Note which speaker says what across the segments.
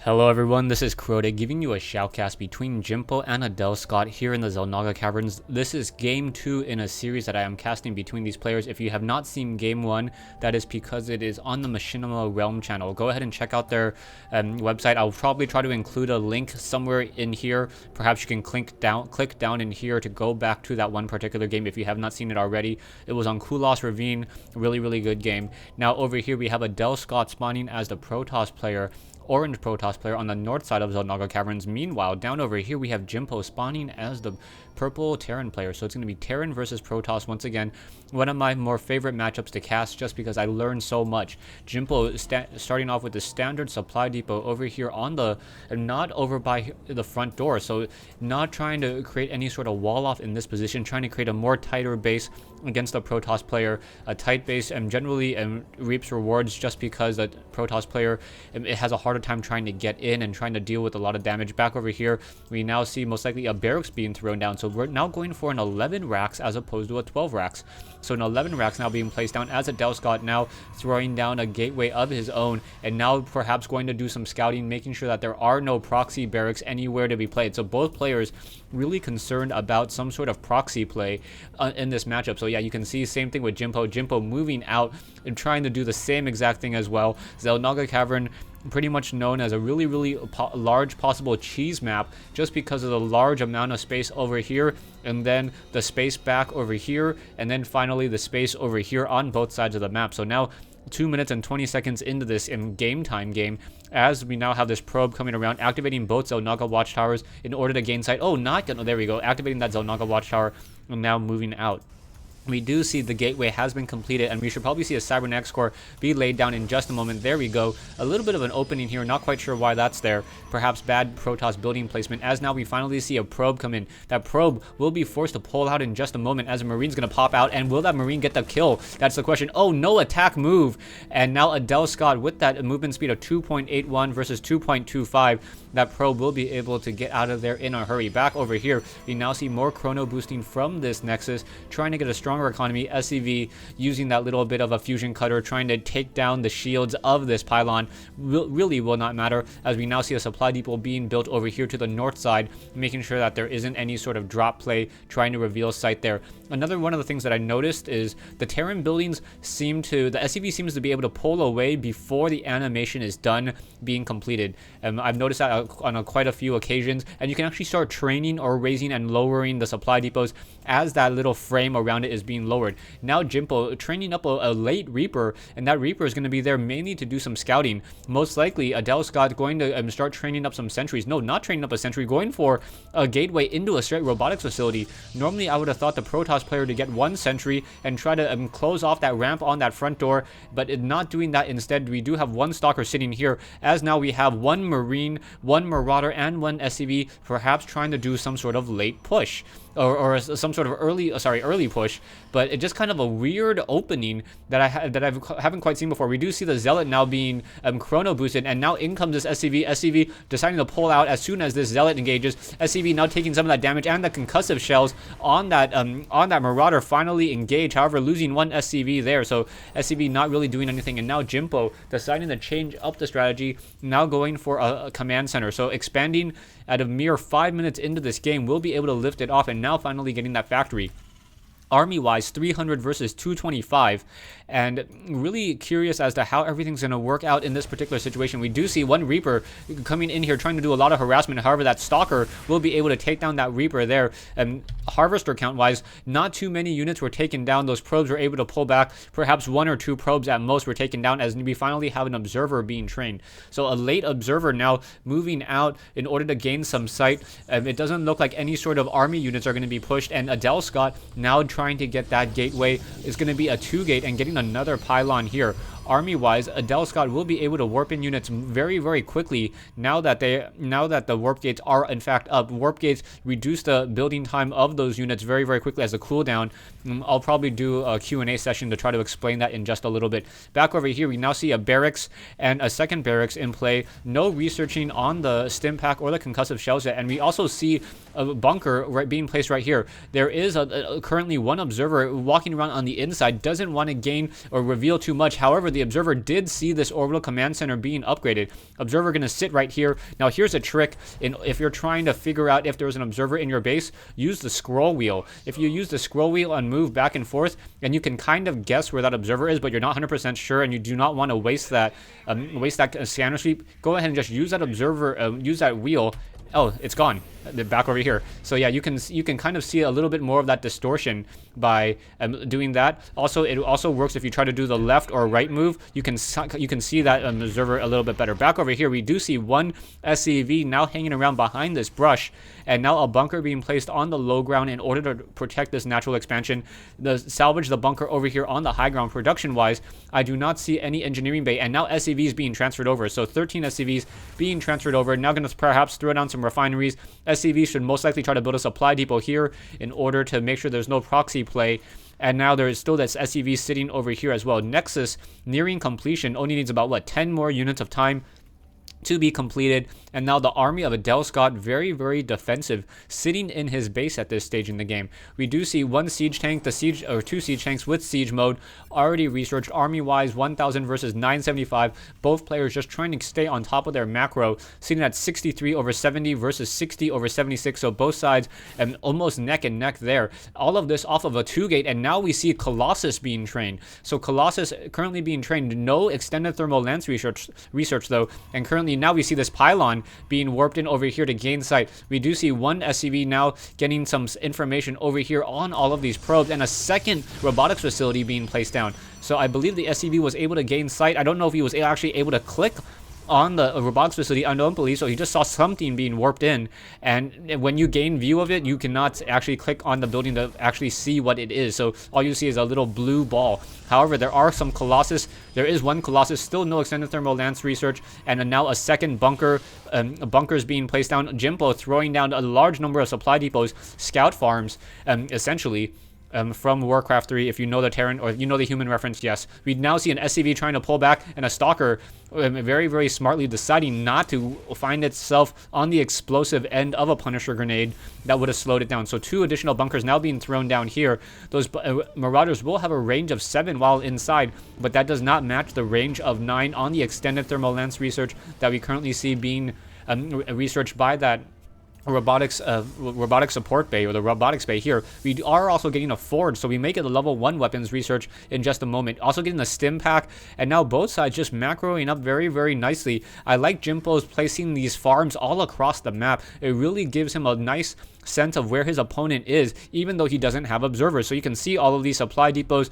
Speaker 1: Hello everyone, this is Crota giving you a shoutcast between Jimpo and Adelscott here in the Xel'Naga Caverns. This is game 2 in a series that I am casting between these players. If you have not seen game 1, that is because it is on the Machinima Realm channel. Go ahead and check out their website. I'll probably try to include a link somewhere in here. Perhaps you can click down in here to go back to that one particular game if you have not seen it already. It was on Kulos Ravine, really good game. Now over here we have Adelscott spawning as the Protoss player, orange Protoss player on the north side of Xel'Naga Caverns. Meanwhile, down over here we have Jimpo spawning as the purple Terran player. So it's going to be Terran versus Protoss once again. One of my more favorite matchups to cast just because I learned so much. Jimpo starting off with the standard supply depot over here on the, not over by the front door. So not trying to create any sort of wall off in this position, trying to create a more tighter base against the Protoss player. A tight base generally reaps rewards just because the Protoss player it has a harder time trying to get in and trying to deal with a lot of damage. Back over here, we now see most likely a barracks being thrown down. So we're now going for an 11 racks as opposed to a 12 racks. So an 11 racks now being placed down as Adelscott now throwing down a gateway of his own, and now perhaps going to do some scouting, making sure that there are no proxy barracks anywhere to be played. So both players really concerned about some sort of proxy play in this matchup. So yeah, you can see same thing with Jimpo. Jimpo moving out and trying to do the same exact thing as well. Xel'Naga Cavern pretty much known as a really large possible cheese map just because of the large amount of space over here, and then the space back over here, and then finally the space over here on both sides of the map. So now 2 minutes and 20 seconds into this in game as we now have this probe coming around, activating both Xel'Naga watchtowers in order to gain sight. Oh, not gonna, there we go, activating that Xel'Naga watchtower and now moving out. We do see the gateway has been completed, and we should probably see a Cybernetic core be laid down in just a moment. There we go. A little bit of an opening here. Not quite sure why that's there. Perhaps bad Protoss building placement, as now we finally see a probe come in. That probe will be forced to pull out in just a moment as a Marine's going to pop out. And will that Marine get the kill? That's the question. Oh, no attack move. And now Adelscott with that movement speed of 2.81 versus 2.25. That probe will be able to get out of there in a hurry. Back over here, we now see more chrono boosting from this Nexus, trying to get a stronger economy. SCV using that little bit of a fusion cutter, trying to take down the shields of this pylon. Really will not matter, as we now see a supply depot being built over here to the north side, making sure that there isn't any sort of drop play, trying to reveal sight there. Another one of the things that I noticed is the Terran buildings the SCV seems to be able to pull away before the animation is done being completed. I've noticed that on quite a few occasions, and you can actually start training or raising and lowering the supply depots as that little frame around it is being lowered. Now Jimpo training up a late Reaper, and that Reaper is going to be there mainly to do some scouting. Most likely Adelscott going to start training up some sentries. No, not training up a sentry, going for a gateway into a straight robotics facility. Normally I would have thought the Protoss player to get one sentry and try to close off that ramp on that front door, but not doing that. Instead, we do have one stalker sitting here, as now we have one Marine, one Marauder, and one SCV perhaps trying to do some sort of late push. Or some sort of early push, but it just kind of a weird opening that I haven't quite seen before. We do see the Zealot now being chrono boosted, and now in comes this SCV. SCV deciding to pull out as soon as this Zealot engages. SCV now taking some of that damage, and the concussive shells on that Marauder finally engage. However, losing one SCV there, so SCV not really doing anything. And now Jimpo deciding to change up the strategy, now going for a command center. So expanding at a mere 5 minutes into this game, we'll be able to lift it off, and now finally getting that factory. Army-wise, 300 versus 225, and really curious as to how everything's going to work out in this particular situation. We do see one Reaper coming in here trying to do a lot of harassment. However, that Stalker will be able to take down that Reaper there. And Harvester count-wise, not too many units were taken down. Those probes were able to pull back. Perhaps 1 or 2 probes at most were taken down, as we finally have an Observer being trained. So a late Observer now moving out in order to gain some sight. It doesn't look like any sort of army units are going to be pushed, and Adelscott now trying to get that gateway is going to be a 2-gate and getting another pylon here. Army-wise, Adelscott will be able to warp in units very quickly now that the warp gates are in fact up. Warp gates reduce the building time of those units very quickly as a cooldown. I'll probably do a Q&A session to try to explain that in just a little bit. Back over here, we now see a barracks and a second barracks in play. No researching on the stim pack or the concussive shells yet, and we also see a bunker being placed right here. There is currently one observer walking around on the inside, doesn't want to gain or reveal too much. However, the Observer did see this orbital command center being upgraded. Observer going to sit right here. Now, here's a trick. If you're trying to figure out if there's an Observer in your base, use the scroll wheel. If you use the scroll wheel and move back and forth, and you can kind of guess where that Observer is, but you're not 100% sure, and you do not want to waste that scanner sweep, go ahead and just use that Observer, use that wheel. Oh, it's gone. Back over here. So yeah, you can kind of see a little bit more of that distortion by doing that. Also, it also works if you try to do the left or right move. You can see that Observer a little bit better. Back over here, we do see one SCV now hanging around behind this brush, and now a bunker being placed on the low ground in order to protect this natural expansion. Salvage the bunker over here on the high ground. Production-wise, I do not see any engineering bay, and now SCVs being transferred over. So 13 SCVs being transferred over. Now going to perhaps throw down some refineries. SCV should most likely try to build a supply depot here in order to make sure there's no proxy play. And now there is still this SCV sitting over here as well. Nexus nearing completion, only needs about, what, 10 more units of time to be completed. And now the army of Adelscott, very, very defensive, sitting in his base at this stage in the game. We do see one siege tank, two siege tanks with siege mode, already researched. Army-wise, 1,000 versus 975. Both players just trying to stay on top of their macro, sitting at 63 over 70 versus 60 over 76. So both sides almost neck and neck there. All of this off of a 2-gate, and now we see Colossus being trained. So Colossus currently being trained. No extended thermal lance research though, and currently now we see this pylon being warped in over here to gain sight. We do see one SCV now getting some information over here on all of these probes, and a second robotics facility being placed down. So I believe the SCV was able to gain sight. I don't know if he was actually able to click on the robotics facility, I don't believe so. He just saw something being warped in, and when you gain view of it, you cannot actually click on the building to actually see what it is. So all you see is a little blue ball. However, there are some Colossus. There is one Colossus, still no extended thermal lance research, and now a second bunker. Bunkers being placed down. Jimpo throwing down a large number of supply depots, scout farms, essentially. From Warcraft 3, if you know the Terran or you know the human reference, yes. We now see an SCV trying to pull back, and a Stalker very, very smartly deciding not to find itself on the explosive end of a Punisher grenade that would have slowed it down. So 2 additional bunkers now being thrown down here. Those Marauders will have a range of 7 while inside, but that does not match the range of 9 on the extended thermal lance research that we currently see being researched by that robotics support bay, or the robotics bay here. We are also getting a forge, so we make it a level 1 weapons research in just a moment. Also getting the stim pack, and now both sides just macroing up very, very nicely. I like Jimpo's placing these farms all across the map. It really gives him a nice sense of where his opponent is, even though he doesn't have observers. So you can see all of these supply depots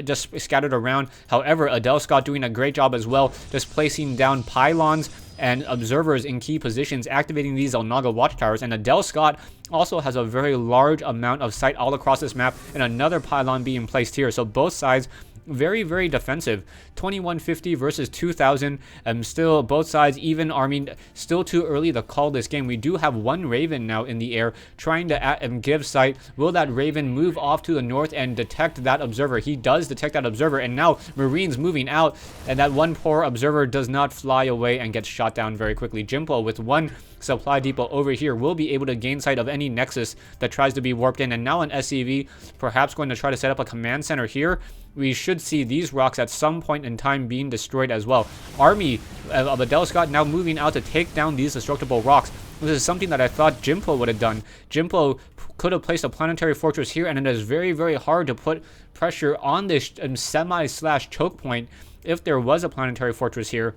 Speaker 1: just scattered around. However, Adelscott doing a great job as well, just placing down pylons and observers in key positions, activating these Xel'Naga watchtowers. And Adelscott also has a very large amount of sight all across this map, and another pylon being placed here. So both sides very, very defensive. 2150 versus 2000. Still both sides even arming. Still too early to call this game. We do have one Raven now in the air trying to give sight. Will that Raven move off to the north and detect that observer? He does detect that observer, and now Marines moving out, and that one poor observer does not fly away and gets shot down very quickly. Jimpo with one supply depot over here will be able to gain sight of any Nexus that tries to be warped in, and now an SCV perhaps going to try to set up a command center here. We should see these rocks at some point in time being destroyed as well. Army of Adelscott now moving out to take down these destructible rocks. This is something that I thought Jimpo would have done. Jimpo could have placed a planetary fortress here, and it is very, very hard to put pressure on this semi/choke point if there was a planetary fortress here,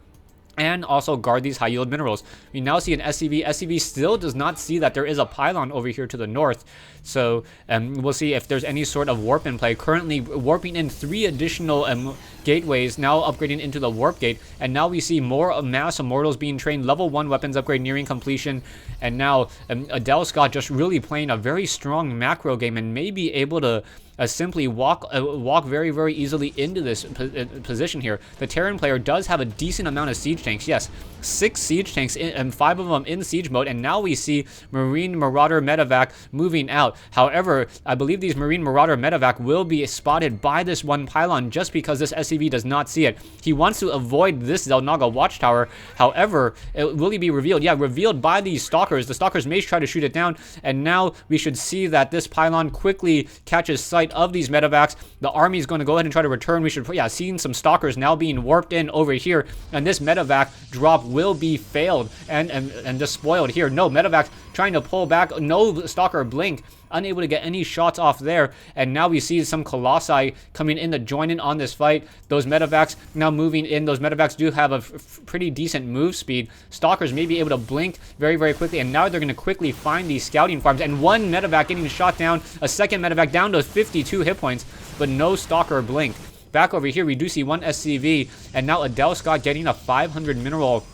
Speaker 1: and also guard these high yield minerals. We now see an SCV. SCV still does not see that there is a pylon over here to the north. So we'll see if there's any sort of warp in play. Currently warping in 3 additional gateways, now upgrading into the warp gate. And now we see more mass immortals being trained. Level 1 weapons upgrade nearing completion. And now Adelscott just really playing a very strong macro game, and may be able to simply walk very, very easily into this position here. The Terran player does have a decent amount of siege tanks. Yes, 6 siege tanks, and 5 of them in siege mode. And now we see Marine Marauder Medevac moving out. However, I believe these Marine Marauder Medevac will be spotted by this one pylon just because this SCV does not see it. He wants to avoid this Xel'Naga watchtower. However, will he be revealed? Yeah, revealed by these Stalkers. The Stalkers may try to shoot it down, and now we should see that this pylon quickly catches sight sight of these medevacs. The army is going to go ahead and try to return. We should, yeah, seeing some stalkers now being warped in over here, and this medevac drop will be failed and despoiled here. No, medevacs trying to pull back. No stalker blink. Unable to get any shots off there, and now we see some colossi coming in to join in on this fight. Those medevacs now moving in. Those medevacs do have a pretty decent move speed. Stalkers may be able to blink very, very quickly, and now they're going to quickly find these scouting farms, and one medevac getting shot down, a second medevac down to 52 hit points, but no stalker blink. Back over here, we do see one SCV, and now Adelscott getting a 500 mineral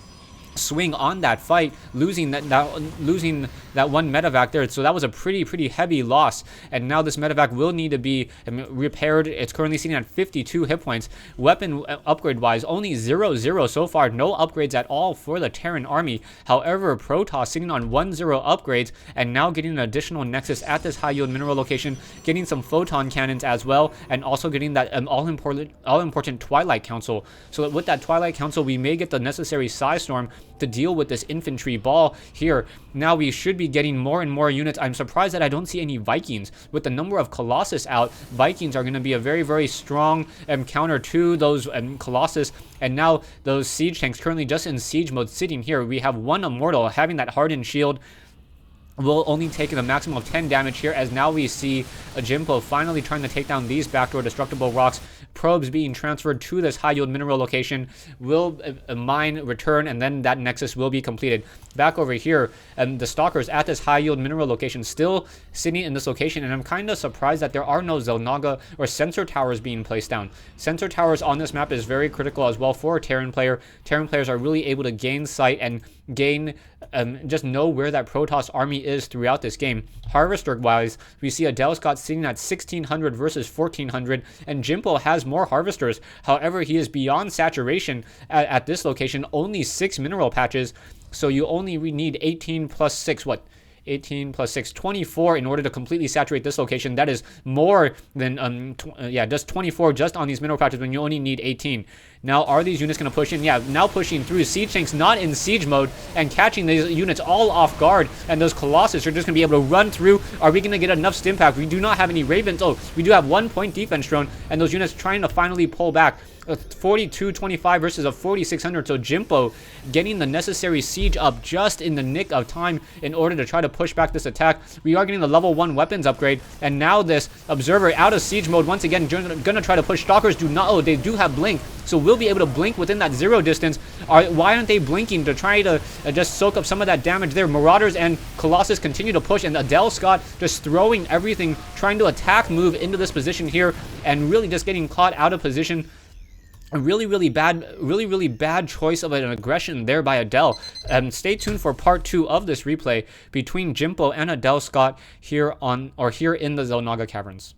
Speaker 1: swing on that fight, losing that one medevac there. So that was a pretty heavy loss, and now this medevac will need to be repaired. It's currently sitting at 52 hit points. Weapon upgrade wise, only 0-0 so far. No upgrades at all for the Terran army. However, Protoss sitting on 1-0 upgrades, and now getting an additional nexus at this high yield mineral location, getting some photon cannons as well, and also getting that all important Twilight Council. So with that Twilight Council, we may get the necessary Psy Storm to deal with this infantry ball here. Now we should be getting more and more units. I'm surprised that I don't see any Vikings. With the number of Colossus out, Vikings are going to be a very strong counter to those Colossus. And now those siege tanks currently just in siege mode sitting here. We have one Immortal having that hardened shield. Will only take a maximum of 10 damage here, as now we see a Jimpo finally trying to take down these backdoor destructible rocks. Probes being transferred to this high yield mineral location. Will mine return, and then that nexus will be completed. Back over here, and the stalkers at this high yield mineral location still sitting in this location, and I'm kind of surprised that there are no Xel'Naga or sensor towers being placed down. Sensor towers on this map is very critical as well for a Terran player. Terran players are really able to gain sight and gain just know where that Protoss army is throughout this game. Harvester wise, we see Adelscott sitting at 1600 versus 1400, and Jimpo has more harvesters. However, he is beyond saturation at this location. Only 6 mineral patches, so you only need 18 plus 6, what? 18 plus 6, 24 in order to completely saturate this location. That is more than, just 24 just on these mineral patches when you only need 18. Now, are these units going to push in? Yeah, now pushing through. Siege tanks not in siege mode and catching these units all off guard. And those Colossus are just going to be able to run through. Are we going to get enough stim pack? We do not have any Ravens. Oh, we do have 1 point defense drone. And those units trying to finally pull back. A 4225 versus a 4600. So Jimpo getting the necessary siege up just in the nick of time in order to try to push back this attack. We are getting the level 1 weapons upgrade, and now this observer out of siege mode once again, gonna try to push. Stalkers do not, oh, they do have blink, so we'll be able to blink within that 0 distance. Why aren't they blinking to try to just soak up some of that damage there? Marauders and Colossus continue to push, and Adelscott just throwing everything, trying to attack move into this position here, and really just getting caught out of position. A really bad choice of an aggression there by Adel. Stay tuned for part 2 of this replay between Jimpo and Adelscott here in the Xel'Naga Caverns.